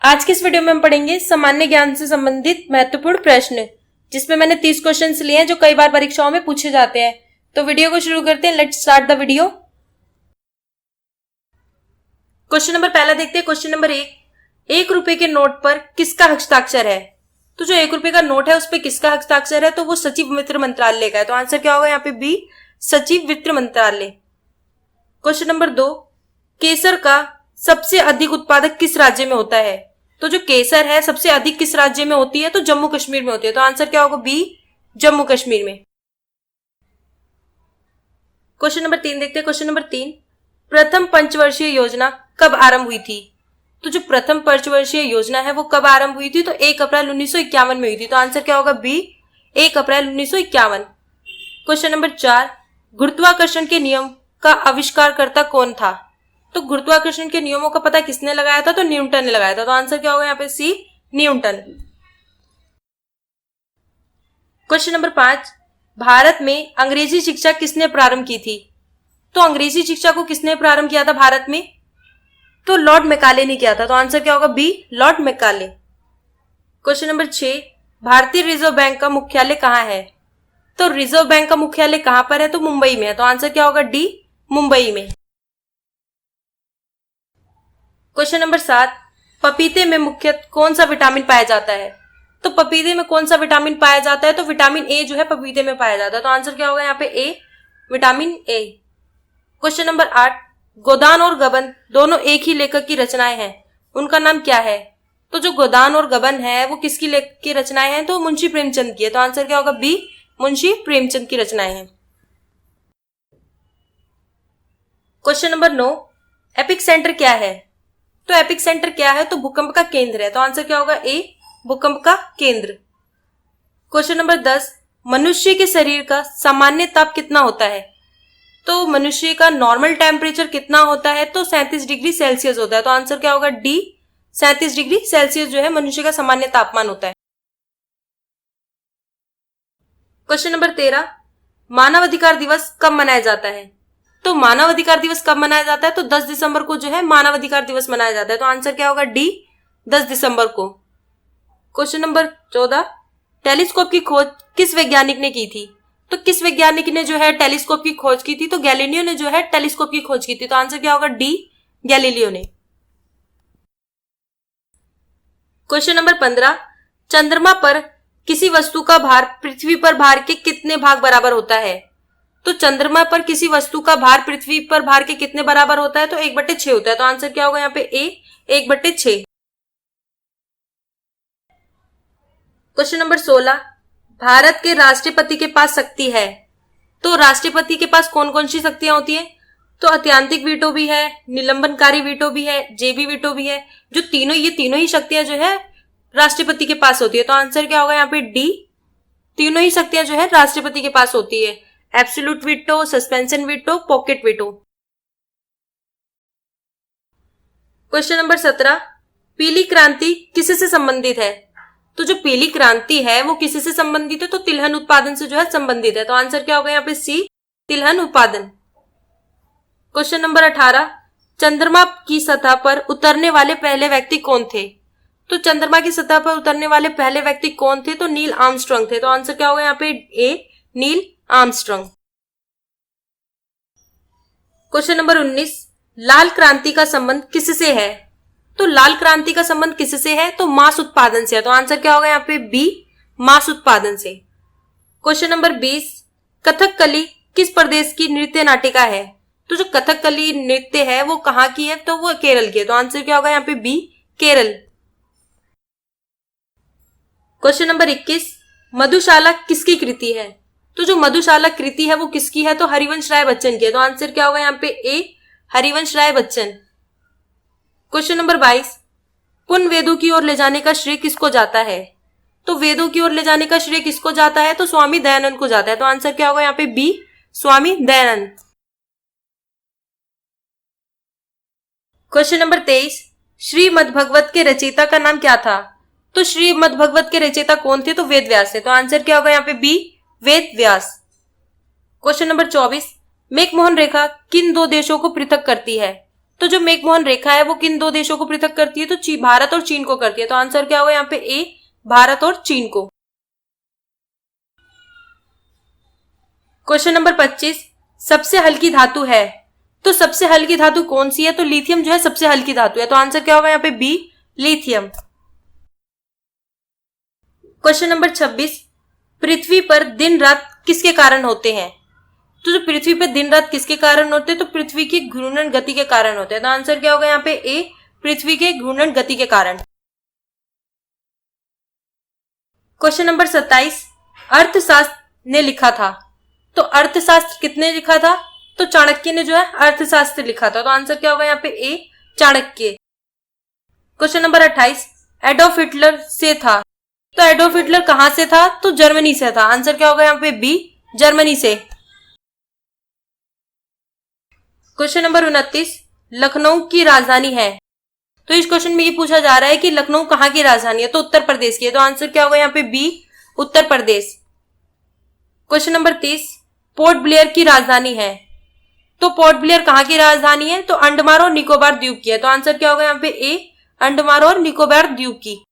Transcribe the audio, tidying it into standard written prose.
आज के इस वीडियो में हम पढ़ेंगे सामान्य ज्ञान से संबंधित महत्वपूर्ण प्रश्न, जिसमें मैंने 30 क्वेश्चंस लिए हैं जो कई बार परीक्षाओं में पूछे जाते हैं। तो वीडियो को शुरू करते हैं। Let's start the video. Question number पहला देखते हैं। क्वेश्चन नंबर 1 रुपए के नोट पर किसका हस्ताक्षर है? तो जो 1 रुपए का नोट है उस पर किसका हस्ताक्षर है? तो वो सचिव वित्त मंत्रालय का है। तो आंसर क्या होगा यहाँ पे? बी, सचिव वित्त मंत्रालय। क्वेश्चन नंबर 2, केसर का सबसे अधिक उत्पादक किस राज्य में होता है? तो जो केसर है सबसे अधिक किस राज्य में होती है? तो जम्मू कश्मीर में होती है। तो आंसर क्या होगा? बी, जम्मू कश्मीर में। क्वेश्चन नंबर 3 देखते हैं। क्वेश्चन नंबर 3, प्रथम पंचवर्षीय योजना कब आरंभ हुई थी? तो जो प्रथम पंचवर्षीय योजना है वो कब आरंभ हुई थी? तो 1 अप्रैल 1951 में हुई थी। तो आंसर क्या होगा? बी, 1 अप्रैल 1951। क्वेश्चन नंबर 4, गुरुत्वाकर्षण के नियम का आविष्कारकर्ता कौन था? तो गुरुत्वाकर्षण के नियमों का पता किसने लगाया था? तो न्यूटन ने लगाया था। तो आंसर क्या होगा यहाँ पे? सी, न्यूटन। क्वेश्चन नंबर 5, भारत में अंग्रेजी शिक्षा किसने प्रारंभ की थी? तो अंग्रेजी शिक्षा को किसने प्रारंभ किया था भारत में? तो लॉर्ड मैकाले ने किया था। तो आंसर क्या होगा? B, Lord Macaulay. Question number 6, भारतीय रिजर्व बैंक का मुख्यालय कहाँ है? तो रिजर्व बैंक का मुख्यालय कहां पर है? तो मुंबई में है। तो आंसर क्या होगा? डी, मुंबई में। क्वेश्चन नंबर 7, पपीते में मुख्यतः कौन सा विटामिन पाया जाता है? तो पपीते में कौन सा विटामिन पाया जाता है? तो विटामिन ए जो है पपीते में पाया जाता है। तो आंसर क्या होगा यहाँ पे? ए, विटामिन ए। क्वेश्चन नंबर 8, गोदान और गबन दोनों एक ही लेखक की रचनाएं हैं, उनका नाम क्या है? तो जो गोदान और गबन है वो किसकी लेखक की रचनाएं हैं? तो मुंशी प्रेमचंद की है। तो आंसर क्या होगा? बी, मुंशी प्रेमचंद की रचनाएं हैं। क्वेश्चन नंबर 9, एपिक सेंटर क्या है? तो एपिक सेंटर क्या है? तो भूकंप का केंद्र है। तो आंसर क्या होगा? ए, भूकंप का केंद्र। क्वेश्चन नंबर 10, मनुष्य के शरीर का सामान्य ताप कितना होता है? तो मनुष्य का नॉर्मल टेम्परेचर कितना होता है? तो 37 डिग्री सेल्सियस होता है। तो आंसर क्या होगा? डी, 37 डिग्री सेल्सियस जो है मनुष्य का सामान्य तापमान होता है। क्वेश्चन नंबर 13, मानव अधिकार दिवस कब मनाया जाता है? तो मानव अधिकार दिवस कब मनाया जाता है? तो 10 दिसंबर को जो है मानव अधिकार दिवस मनाया जाता है। तो आंसर क्या होगा? डी, 10 दिसंबर को। क्वेश्चन नंबर 14, टेलीस्कोप की खोज किस वैज्ञानिक ने की थी? तो किस वैज्ञानिक ने जो है टेलीस्कोप की खोज की थी? तो गैलीलियो ने जो है टेलीस्कोप की खोज की थी। तो आंसर क्या होगा? डी, गैलीलियो ने। क्वेश्चन नंबर 15, चंद्रमा पर किसी वस्तु का भार पृथ्वी पर भार के कितने भाग बराबर होता है? तो चंद्रमा पर किसी वस्तु का भार पृथ्वी पर भार के कितने बराबर होता है? तो 1/6 होता है। तो आंसर क्या होगा यहाँ पे? ए, 1/6। क्वेश्चन नंबर 16, भारत के राष्ट्रपति के पास शक्ति है। तो राष्ट्रपति के पास कौन कौन सी शक्तियां होती है? तो अत्यंतिक वीटो भी है, निलंबनकारी वीटो भी है, जेबी वीटो भी है। जो ये तीनों ही शक्तियां जो है राष्ट्रपति के पास होती है। तो आंसर क्या होगा यहाँ पे? डी, तीनों ही शक्तियां जो है राष्ट्रपति के पास होती है। Absolute veto, suspension veto, pocket veto. Question number 17, पीली क्रांति किससे संबंधित है? तो जो पीली क्रांति है वो किससे संबंधित है? तो तिलहन उत्पादन से जो है संबंधित है। तो आंसर क्या होगा यहाँ पे? सी, तिलहन उत्पादन। क्वेश्चन नंबर 18, चंद्रमा की सतह पर उतरने वाले पहले व्यक्ति कौन थे? तो चंद्रमा की सतह पर उतरने वाले पहले व्यक्ति कौन थे? तो नील आर्मस्ट्रांग थे। तो आंसर क्या होगा यहाँ पे? ए, नील आर्मस्ट्रांग। क्वेश्चन नंबर 19, लाल क्रांति का संबंध किससे है? तो लाल क्रांति का संबंध किससे है? तो मांस उत्पादन से है। तो आंसर क्या होगा यहाँ पे? बी, मांस उत्पादन से। क्वेश्चन नंबर 20, कथकली किस प्रदेश की नृत्य नाटिका है? तो जो कथकली नृत्य है वो कहाँ की है? तो वो केरल की है। तो आंसर क्या होगा यहाँ पे? बी, केरल। क्वेश्चन नंबर 21, मधुशाला किसकी कृति है? तो जो मधुशाला कृति है वो किसकी है? तो हरिवंश राय बच्चन की है। तो आंसर क्या होगा यहाँ पे? ए, हरिवंश राय बच्चन। क्वेश्चन नंबर 22, पुण्य वेदों की ओर ले जाने का श्रेय किसको जाता है? तो वेदों की ओर ले जाने का श्रेय किसको जाता है? तो स्वामी दयानंद को जाता है। तो आंसर क्या होगा यहाँ पे? B, Swami Dayanand. Question number 23, Shrimad Bhagavad के रचयिता का नाम क्या था? तो श्रीमद्भगवत के रचयिता कौन थे? तो वेद व्यास थे। तो आंसर क्या होगा यहाँ पे? B, Ved Vyas. Question number 24, McMahon रेखा किन दो देशों को पृथक करती है? तो जो मैकमोहन रेखा है वो किन दो देशों को पृथक करती है? तो भारत और चीन को करती है। तो आंसर क्या होगा यहाँ पे? ए, भारत और चीन को। क्वेश्चन नंबर 25, सबसे हल्की धातु है। तो सबसे हल्की धातु कौन सी है? तो लिथियम जो है सबसे हल्की धातु है। तो आंसर क्या होगा यहाँ पे? B, lithium. क्वेश्चन नंबर 26, पृथ्वी पर दिन रात किसके कारण होते हैं? तो जो पृथ्वी पर दिन रात किसके कारण होते हैं? तो पृथ्वी की घूर्णन गति के कारण होते हैं। तो आंसर क्या होगा यहाँ पे? ए, पृथ्वी के घूर्णन गति के कारण। क्वेश्चन नंबर 27, अर्थशास्त्र ने लिखा था। तो अर्थशास्त्र किसने लिखा था? तो चाणक्य ने जो है अर्थशास्त्र लिखा था। तो आंसर क्या होगा यहाँ पे? A, Chanakya. Question number 28, Adolf Hitler से था। तो एडोल्फ हिटलर कहां से था? तो जर्मनी से था। आंसर क्या होगा यहाँ पे? बी, जर्मनी से। क्वेश्चन नंबर 29, लखनऊ की राजधानी है। तो इस क्वेश्चन में ये पूछा जा रहा है कि लखनऊ कहाँ की राजधानी है? तो उत्तर प्रदेश की है। तो आंसर क्या होगा यहाँ पे? B, Uttar Pradesh. Question number 30, port Blair की राजधानी है। तो पोर्ट ब्लेयर कहाँ की राजधानी है? तो अंडमान और निकोबार द्वीप की है। तो आंसर क्या होगा यहाँ पे? ए, अंडमान और निकोबार द्वीप की।